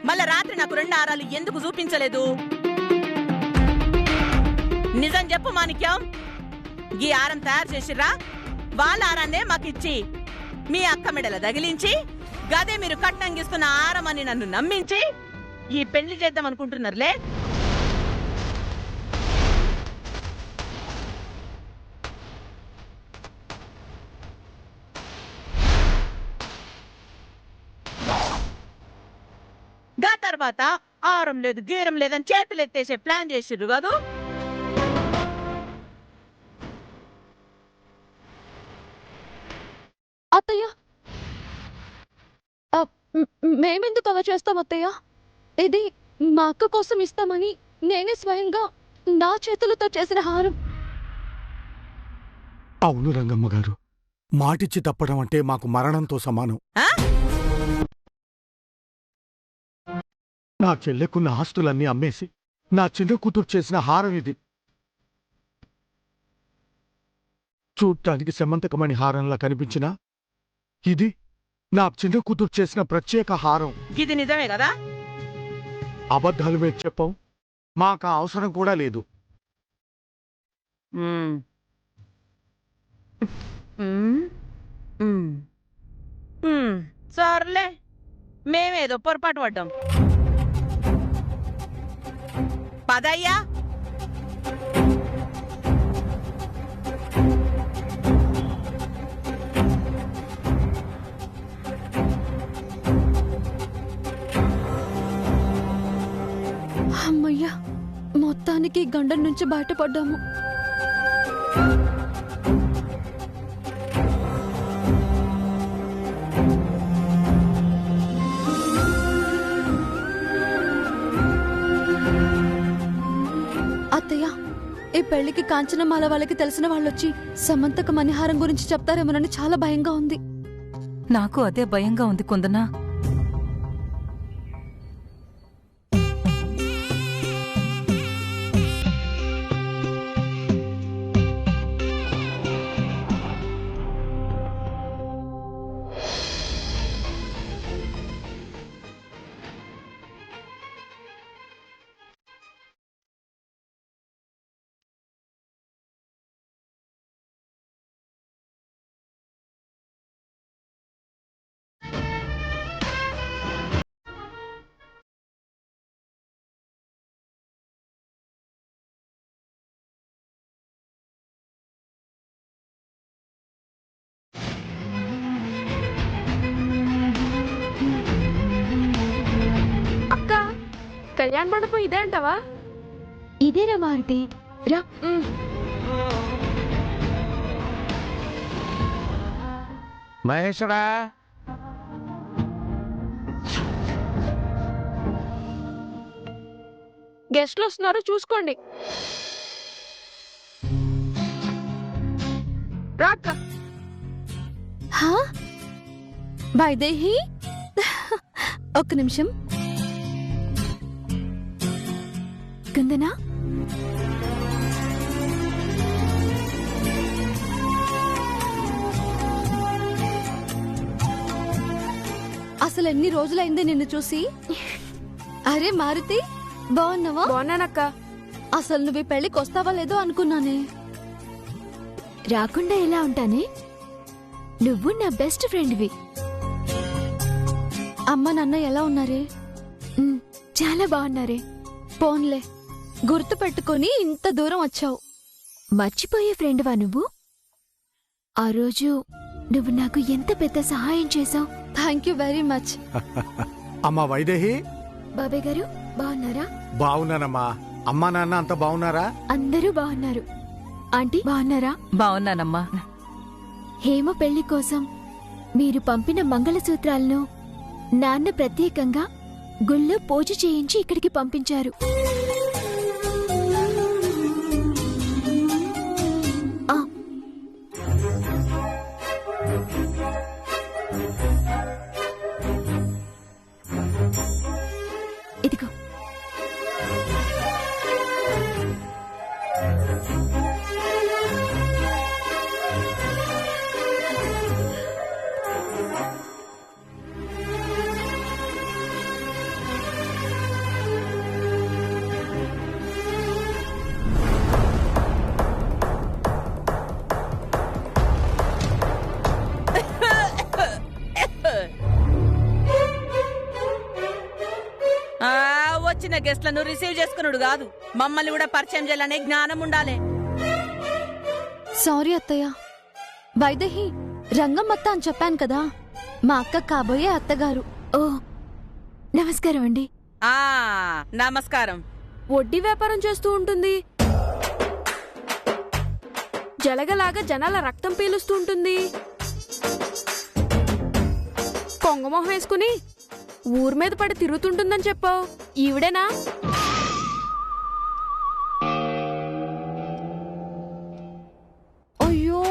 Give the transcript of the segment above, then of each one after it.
మళ్ళా రాత్రి నాకు 2 హారాలు ఎందుకు చూపించలేదు? నిజం చెప్పు మాణిక్యం, ఈ హారం తయారు చేసిర్రా? వాళ్ళ హారాన్నే మాకిచ్చి మీ అక్క మెడల తగిలించి గదే మీరు కట్నంగిస్తున్న హారం అని నన్ను నమ్మించి ఈ పెళ్లి చేద్దాం అనుకుంటున్నారులే. గా తర్వాత ఆరం లేదు గీరం లేదని చేతులు ఎత్తేసే ప్లాన్ చేసిర్రు కాదు? అత్తయ్య, మేమెందుకు అలా చేస్తాం అత్తయ్య? ఇది మా అక్క కోసం ఇస్తామని నేనే స్వయంగా నా చేతులతో చేసిన హారం. అవును రంగమ్మ గారు, మాటిచ్చి తప్పడం అంటే మాకు మరణంతో సమానం. నా చెల్లెకున్న ఆస్తులన్నీ అమ్మేసి నా చిన్న కూతురు చేసిన హారం ఇది. చూడ్డానికి సెమంతకమణి హారంలా కనిపించినా ఇది నా చిన్న కూతురు చేసిన ప్రత్యేక హారం. ఇది నిజమే కదా? అబద్ధాలు మేము చెప్పాం, మాకు అవసరం కూడా లేదు. సర్లే, మేమేదో పొరపాటు పడ్డాం. పదయ్యా. అమ్మయ్యా, మొత్తానికి గండం నుంచి బయటపడ్డాము. అత్తయ్య, ఈ పెళ్లికి కాంచనమాల వాళ్ళకి తెలిసిన వాళ్ళొచ్చి సమంతక మణిహారం గురించి చెప్తారేమోనని చాలా భయంగా ఉంది. నాకు అదే భయంగా ఉంది కుందనా. కళ్యాణ మండపం ఇదే అంటావా? ఇదేరా మారుతి, రా. మహేశ్వరా, గెస్ట్లు వస్తున్నారు, చూసుకోండి. రాక్క వైదేహి, ఒక్క నిమిషం. కుందనా, అసలు ఎన్ని రోజులైంది నిన్ను చూసి. అరే మారుతి, బాగున్నావా? బాగున్నానక్క. అసలు నువ్వు ఈ పెళ్లికి వస్తావా లేదో అనుకున్నానే. రాకుండా ఎలా ఉంటానే? నువ్వు నా బెస్ట్ ఫ్రెండ్వి. అమ్మ నాన్న ఎలా ఉన్నారే? చాలా బాగున్నారే. పోన్లే, గుర్తు పెట్టుకుని ఇంత దూరం వచ్చావు. మర్చిపోయే ఫ్రెండ్వా నువ్వు? ఆ రోజు నువ్వు నాకు ఎంత పెద్ద సహాయం చేశావు. Thank you very much. అమ్మా వైదేహి, బాబాయ్ గారు బాగున్నారా? బావున్నానమ్మా. అమ్మా నాన్న అంత బావున్నారా? అందరూ బాగున్నారు. ఆంటీ బాగున్నారా? బావున్నానమ్మా. హేమ పెళ్లి కోసం మీరు పంపిన మంగళసూత్రాలను నాన్న ప్రత్యేకంగా గుళ్ళో పూజ చేయించి ఇక్కడికి పంపించారు. ఇదిగో. వచ్చిన గెస్ట్లను రిసీవ్ చేసుకున్నాడు కాదు, మమ్మల్ని కూడా పరిచయం చేయాలనే జ్ఞానం ఉండాలి. సారీ అత్తయ్య. వైదేహి, రంగమ్మత్త అని చెప్పాను కదా, మా అక్క కాబోయే అత్తగారు. ఓ నమస్కారం అండి. ఆ నమస్కారం. వడ్డీ వ్యాపారం చేస్తూ ఉంటుంది, జలగలాగా జనాల రక్తం పీలుస్తూ ఉంటుంది, కొంగమొహం వేసుకుని ఊరి మీద పడి తిరుగుతుంటుందని చెప్పావు. ఈవిడేనా? అయ్యో,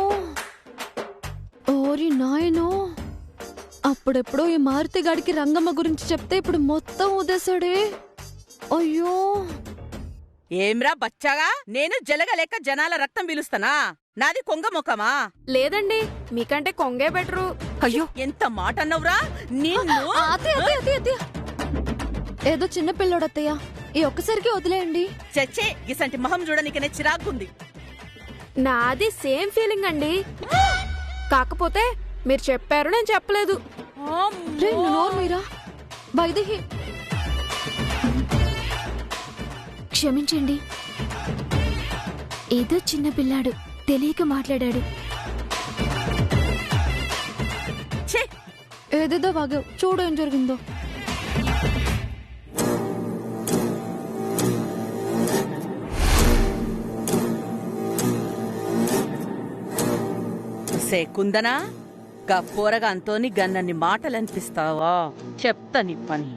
ఓరి నాయనో, అప్పుడెప్పుడో ఈ మారుతి గాడికి రంగమ్మ గురించి చెప్తే ఇప్పుడు మొత్తం ఊదేశాడే. అయ్యో, ఏమ్రా బచ్చాగా, నేను జలగలేక జనాల రక్తం పీలుస్తానా? నాది కొంగ ముఖమా? లేదండి, మీకంటే కొంగే బెటరు. అయ్యో ఎంత మాట అన్నవురా నిన్ను! ఏదో చిన్న పిల్లోడత్తయ్య, ఈ ఒక్కసారికి వదిలేయండి. చచ్చే, ఇసంటి మొహం చూడనికనే చిరాకుంది. నాది సేమ్ ఫీలింగ్ అండి, కాకపోతే మీరు చెప్పారు, నేను చెప్పలేదు. రే, నువ్వు నోరు మీరా. వైదేహి, క్షమించండి, ఏదో చిన్న పిల్లాడు తెలియక మాట్లాడాడు. ఛే, ఏదేదో వాగావు, చూడు ఏం జరిగిందో. సే కుందనా, గా పోరగా అంతోని గన్నన్ని మాటలనిపిస్తావా? చెప్తా నీ పని.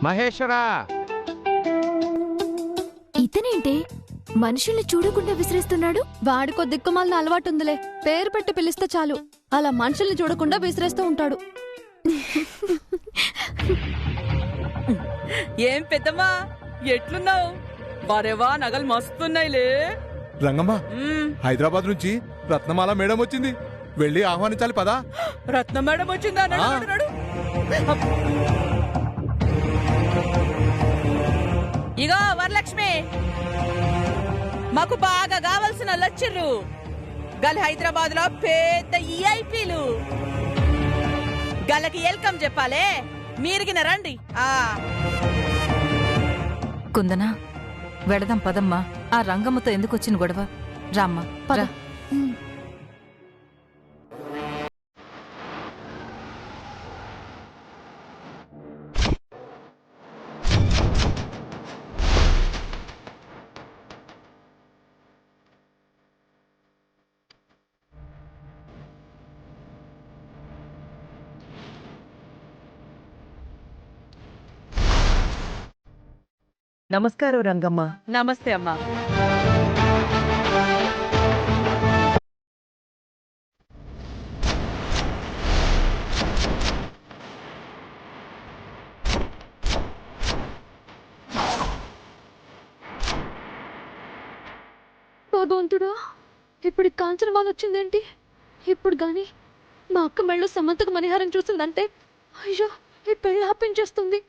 మహేశ్వరా, ఇతనేంటే మనుషుల్ని చూడకుండా విసిరేస్తున్నాడు? వాడికో దిక్కుమాలిన అలవాటు ఉందిలే, పేరు పెట్టి పిలిస్తే చాలు అలా మనుషుల్ని చూడకుండా విసిరేస్తూ ఉంటాడు. ఏం పెద్దమ్మా, ఎట్లున్నావు? వారేవా, నగలు మస్తున్నాయిలే. రంగమ్మ, హైదరాబాద్ నుంచి రత్నమాల మేడం వచ్చింది, వెళ్ళి ఆహ్వానించాలి పదా. రత్న మేడం వచ్చిందా? నడు. ఇగో వరలక్ష్మి, మాకు బాగా కావలసిన లచ్చిర్రు గల్ హైదరాబాద్ లో పెద్ద ఈఐపీలు. గల్లకి వెల్కమ్ చెప్పాలే, మీరిగిన రండి. కుందనా, వెడదాం పదమ్మా. ఆ రంగమ్మతో ఎందుకొచ్చిన గొడవ? రామ్మా పద. నమస్కారం రంగమ్మ. నమస్తే అమ్మా. భగవంతుడా, ఇప్పుడు కాంచన వాళ్ళు వచ్చిందేంటి? ఇప్పుడు గాని మా అక్క మెళ్ళు సమంతకు మణిహారం చూసిందంటే అయ్యో, ఈ పెళ్ళి ఆపించేస్తుంది.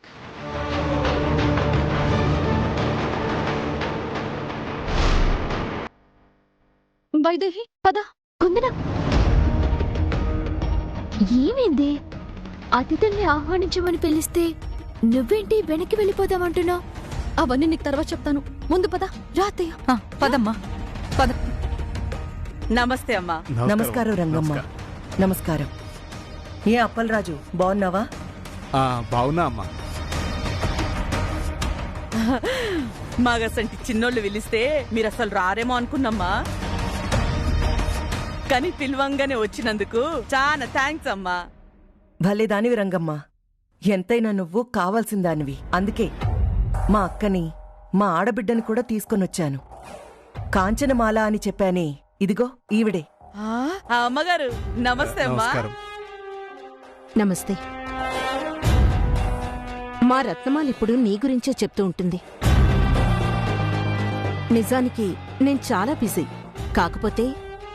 వైదేహి, పద. కుందన, ఏమైంది? అతిథుల్ని ఆహ్వానించమని పిలిస్తే నువ్వేంటి వెనక్కి వెళ్ళిపోదామంటున్నావు? అవన్నీ నీకు తర్వాత చెప్తాను, ముందు పద. రాతయ్య, పదమ్మా పద. నమస్తే అమ్మా. నమస్కారం రంగమ్మ. నమస్కారం. ఏ అప్పలరాజు, బాగున్నావా? బావున్నా అమ్మా. మాగసంటి చిన్నోళ్ళు పిలిస్తే మీరు అసలు రారేమో అనుకున్నమ్మా, కానీ పిలవంగానే వచ్చినందుకు చాలా థ్యాంక్స్ అమ్మా. భలే దానివి రంగమ్మ, ఎంతైనా నువ్వు కావాల్సిన దానివి. అందుకే మా అక్కని, మా ఆడబిడ్డని కూడా తీసుకొనొచ్చాను. కాంచనమాల అని చెప్పానే, ఇదిగో ఈవిడే. అమ్మగారు నమస్తే అమ్మా. నమస్కారం. నమస్తే. మా రత్నమాల ఇప్పుడు నీ గురించే చెప్తూ ఉంటుంది. నిజానికి నేను చాలా బిజీ. కాకపోతే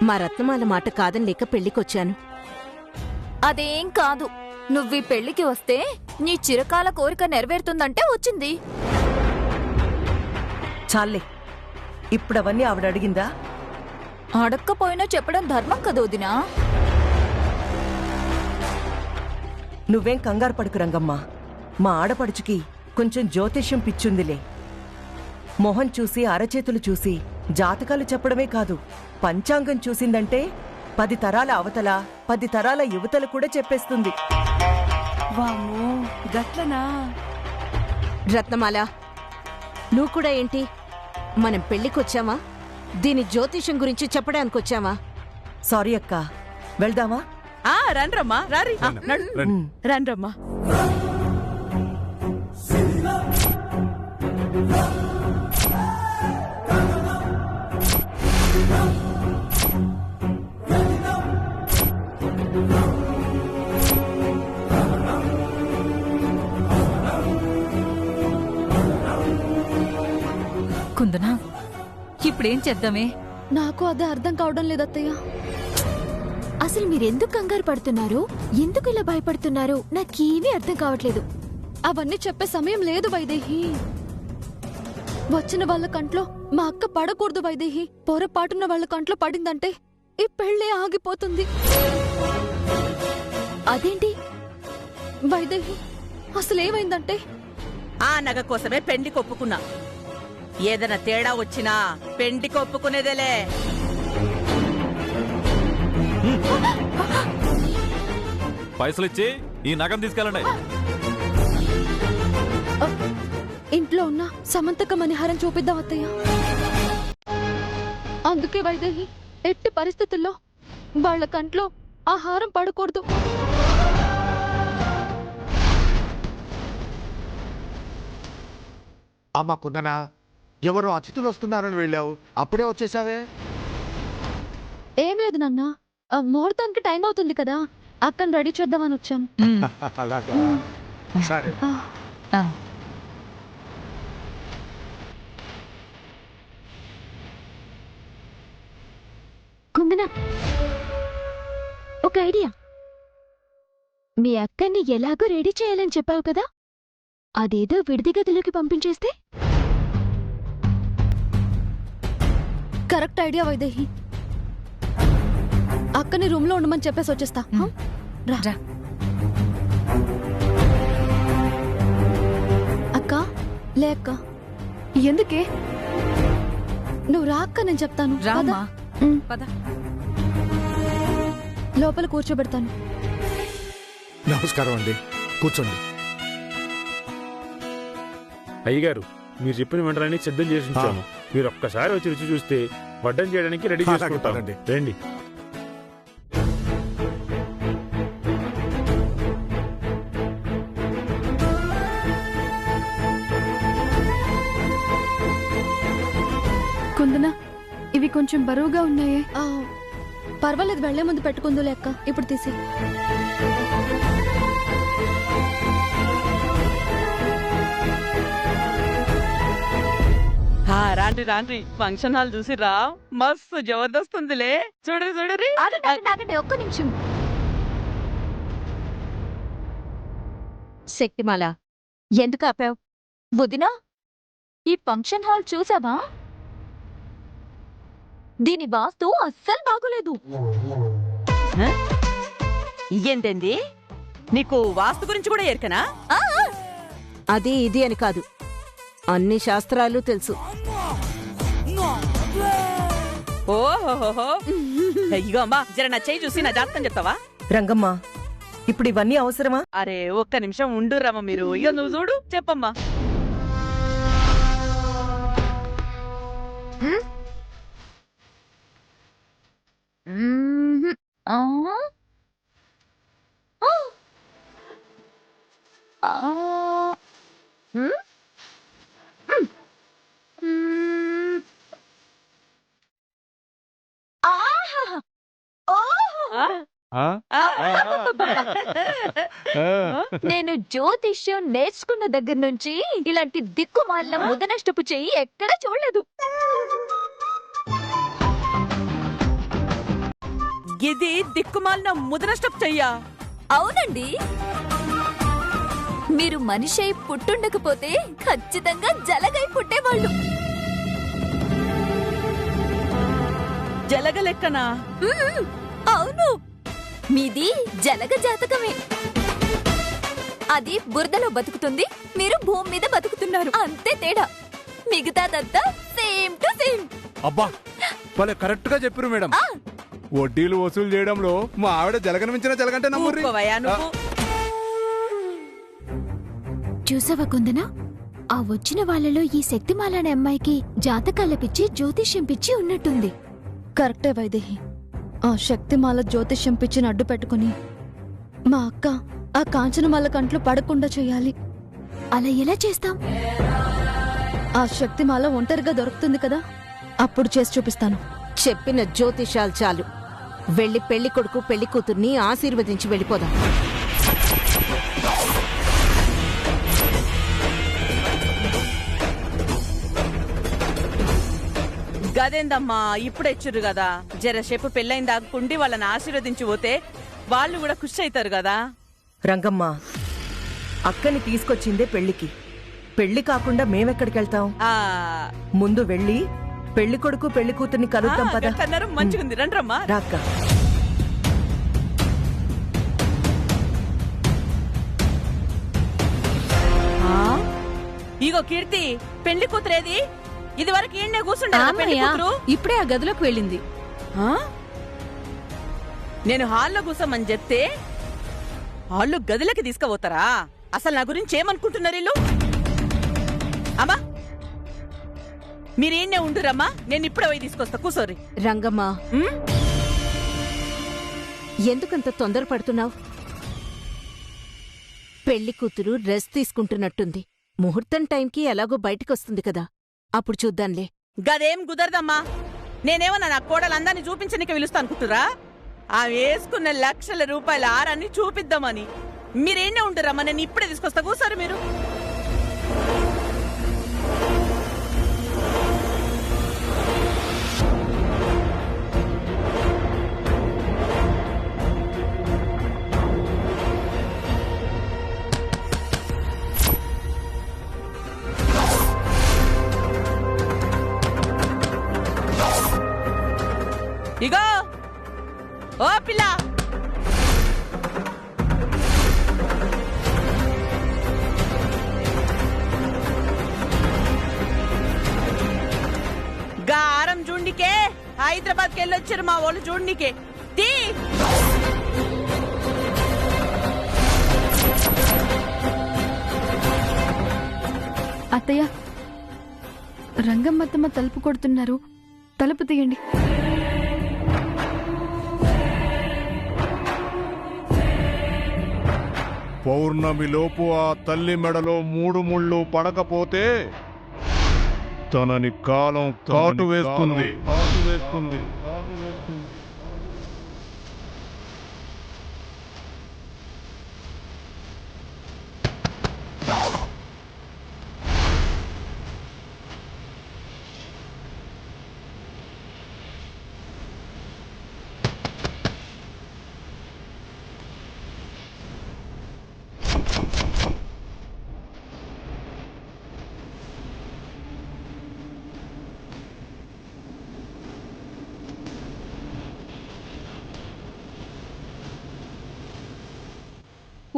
మా రత్నమాల మాట కాదని లేక పెళ్లికొచ్చాను. అదేం కాదు, నువ్వీ పెళ్లికి వస్తే నీ చిరకాల కోరిక నెరవేరుతుందంటే వచ్చింది. చాలే, ఇప్పుడవన్నీ ఆవిడ అడిగిందా? అడక్కపోయినా చెప్పడం ధర్మం కదోదినా. నువ్వేం కంగారు పడుకు రంగమ్మ. మా ఆడపడుచుకి కొంచెం జ్యోతిష్యం పిచ్చుందిలే. మొహం చూసి అరచేతులు చూసి జాతకాలు చెప్పడమే కాదు, పంచాంగం చూసిందంటే 10 తరాల అవతల 10 తరాల యువతలు కూడా చెప్పేస్తుంది. వామ్మో, గట్లనా? రత్నమాల, నువ్వు కూడా ఏంటి? మనం పెళ్లికొచ్చామా, దీని జ్యోతిషం గురించి చెప్పడానికొచ్చామా? సారీ అక్క, వెళ్దామా? రండ్రమ్మా, రారి. రండి. రండ్రమ్మా. కుందనా, ఇప్పుడేం చేద్దామే? నాకు అదే అర్థం కావడం లేదు అత్తయ్య. అసలు మీరెందుకు కంగారు పడుతున్నారు? ఎందుకు ఇలా భయపడుతున్నారు? నాకేమీ అర్థం కావట్లేదు. అవన్నీ చెప్పే సమయం లేదు వైదేహి. వచ్చిన వాళ్ళ కంట్లో మా అక్క పడకూడదు వైదేహి. పొరపాటున వాళ్ళ కంట్లో పడిందంటే ఈ పెళ్ళే ఆగిపోతుంది. అదేంటి వైదేహి, అసలేమైందంటే ఆ నగ కోసమే పెండికి ఒప్పుకున్నా. ఏదైనా తేడా వచ్చినా పెండికి ఒప్పుకునేదేలే. పైసలు ఇచ్చి ఈ నగం తీసుకెళ్ళండి. ఇంట్లో ఉన్న సమంతక మణిహారం చూపిద్దాం అత్తయ్య. అందుకే వైదేహి, ఎట్టి పరిస్థితుల్లో వాళ్ళ కంట్లో ఆ హారం పడకూడదు. అమ్మ కుందనా, ఎవరో అతిథులు వస్తున్నారని వెళ్ళావు, అప్పుడే వచ్చేసావే? ఏం లేదు నాన్న, ముహూర్తానికి టైం అవుతుంది కదా, అక్కని రెడీ చేద్దామని వచ్చాను. అలాగా, సరే. కుందనా, ఒక ఐడియా. మీ అక్కని ఎలాగో రెడీ చేయాలని చెప్పావు కదా, అదేదో విడిది గదిలోకి పంపించేస్తే? Correct idea Vaidehi. అక్కని రూమ్ లో ఉండమని చెప్పేసి వచ్చేస్తా. రా. అక్క, లే అక్క. ఎందుకే? నువ్వు రా అక్క, నేను చెప్తాను. రామ్మా, పద. లోపల కూర్చోబెడతాను. నమస్కారం అండి, కూర్చోండి. అయ్యగారు, మీరు చెప్పిన వెంటనే సిద్ధం చేసి ఉంచాము. మీరు ఒక్కసారి వచ్చి రుచి చూస్తే వడ్డం చేయడానికి రెడీ చేసుకుంటారండి. రండి. కుందనా, ఇవి కొంచెం బరువుగా ఉన్నాయే. పర్వాలేదు, వెళ్లే ముందు పెట్టుకుందు లెక్క. ఇప్పుడు తీసి. రాండి రాండి, ఫంక్షన్ హాల్ చూసి రా, మస్తు జబర్దస్త్ ఉందిలే. చూడరి. ఒక్క నిమిషం. శక్తిమాల, ఎందుకు ఆపావు? వదినా, ఈ ఫంక్షన్ హాల్ చూసావా? దీని వాస్తు అస్సలు బాగోలేదు. ఏంటండి, నీకు వాస్తు గురించి కూడా ఎరకనా? అది ఇది అని కాదు, అన్ని శాస్త్రాలు తెలుసు. ఓహోహో, ఇగో అమ్మా, జర నా చెయ్యి చూసి నా జాతకం చెప్తావా? రంగమ్మ, ఇప్పుడు ఇవన్నీ అవసరమా? అరే ఒక్క నిమిషం ఉండురమ్మ మీరు. ఇక నువ్వు చూడు, చెప్పమ్మా. నేను జ్యోతిష్యం నేర్చుకున్న దగ్గర నుంచి ఇలాంటి దిక్కుమాలిన ముదనష్టపు చెయ్యి ఎక్కడా చూడలేదు. ఇది దిక్కుమాలిన ముదనష్టం చెయ్యా. అవునండి, మీరు మనిషి అయి పుట్టుండకపోతే ఖచ్చితంగా జలగై పుట్టేవాళ్ళు. జలగ లెక్కనా? అవును, మీది జలగ జాతకమే. అది బురదలో బతుకుతుంది, మీరు భూమి మీద బతుకుతున్నారు, అంతే తేడా. మిగతాదంతా సేమ్ టు సేమ్. అబ్బా భలే కరెక్ట్ గా చెప్పారు మేడం. వడ్డీలు వసూలు చేయడంలో మా ఆవిడ జలగన మించిన జలగంటే నమ్ముర్రి. ఊరుకోవయ్యా నువ్వు. చూసావా కుందన, ఆ వచ్చిన వాళ్ళలో ఈ శక్తిమాల అనే అమ్మాయికి జాతకాల పిచ్చి జ్యోతిష్యం పిచ్చి ఉన్నట్టుంది. కరెక్టే వైదేహి. ఆ శక్తిమాల జ్యోతిష్యం పిచ్చిని అడ్డు పెట్టుకుని మా అక్క ఆ కాంచనమాల కంట్లో పడకుండా చేయాలి. అలా ఎలా చేస్తాం? ఆ శక్తిమాల ఒంటరిగా దొరుకుతుంది కదా, అప్పుడు చేసి చూపిస్తాను. చెప్పిన జ్యోతిషాలు చాలు. వెళ్ళి పెళ్లి కొడుకు పెళ్లి కూతుర్ని ఆశీర్వదించి వెళ్ళిపోదాం. గదేందమ్మా ఇప్పుడే ఇచ్చురు కదా, జరసేపు పెళ్ళైన దాకుండి వాళ్ళని ఆశీర్వదించి పోతే వాళ్ళు కూడా ఖుషి అవుతారు కదా. రంగమ్మ, అక్కని తీసుకొచ్చిందే పెళ్లికి. పెళ్లి కాకుండా మేమెక్కడికి వెళ్తాం? ముందు వెళ్ళి పెళ్లి కొడుకు పెళ్లి కూతుర్ని కలుద్దాం పద. మంచిగుంది, రండ్రమ్మా. రాక్క. ఇగో కీర్తి, పెళ్లి కూతురేది? ఇది వరకు ఈయన్నే కూర్చుంటారు. ఇప్పుడే ఆ గదిలోకి వెళ్ళింది. నేను హాల్లో కూర్చోమని చెప్తే వాళ్ళు గదిలోకి తీసుకుపోతారా? అసలు నా గురించి ఏమనుకుంటున్నారు వీళ్ళు? అమ్మా మీరేంటే ఉండురమ్మా, నేను ఇప్పుడే పోయి తీసుకొస్తా, కూసోరి. రంగమ్మ, ఎందుకంత తొందరపడుతున్నావు? పెళ్లి కూతురు రెస్ట్ తీసుకుంటున్నట్టుంది. ముహూర్తం టైంకి ఎలాగో బయటకొస్తుంది కదా, అప్పుడు చూద్దాంలే. గదేం కుదరదమ్మా. నేనేమన్నా నా కోడలందరినీ చూపించడానికి పిలుస్తా అనుకుంటురా? ఆ వేసుకున్న లక్షల రూపాయల ఆరాన్ని చూపిద్దామని. మీరేంటే ఉంటురమ్మా, నేను ఇప్పుడే తీసుకొస్తా, కూసారు మీరు. ఇగో ఓ పిల్ల, గా ఆరం జూండికే హైదరాబాద్కి వెళ్ళొచ్చారు మా వాళ్ళు జూండికే. తీ అత్తయ్య, రంగమ్మత్తమ్మ తలుపు కొడుతున్నారు, తలుపు తీయండి. పౌర్ణమిలోపు ఆ తల్లి మెడలో 3 ముళ్ళు పడకపోతే తనని కాలం కాటు వేస్తుంది.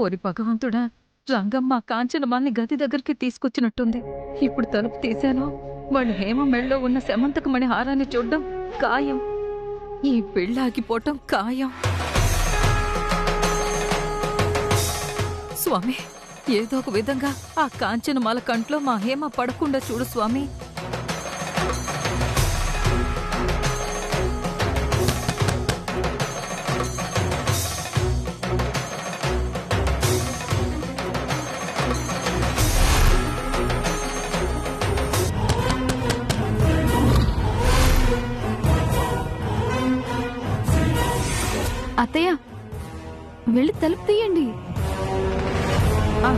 ఓరి భగవంతుడా, రంగమ్మ కాంచనమాల్ని గది దగ్గరికి తీసుకొచ్చినట్టుంది. ఇప్పుడు తలుపు తీశాను, వాళ్ళు హేమ మెళ్ళలో ఉన్న శమంతకమణి హారాన్ని చూడ్డం ఖాయం. ఈ పెళ్ళాగిపోవటం ఖాయం. స్వామి, ఏదో ఒక విధంగా ఆ కాంచనమాల కంట్లో మా హేమ పడకుండా చూడు స్వామి. అత్తయ్య, వెళ్ళి తలుపు తీయండి. ఆ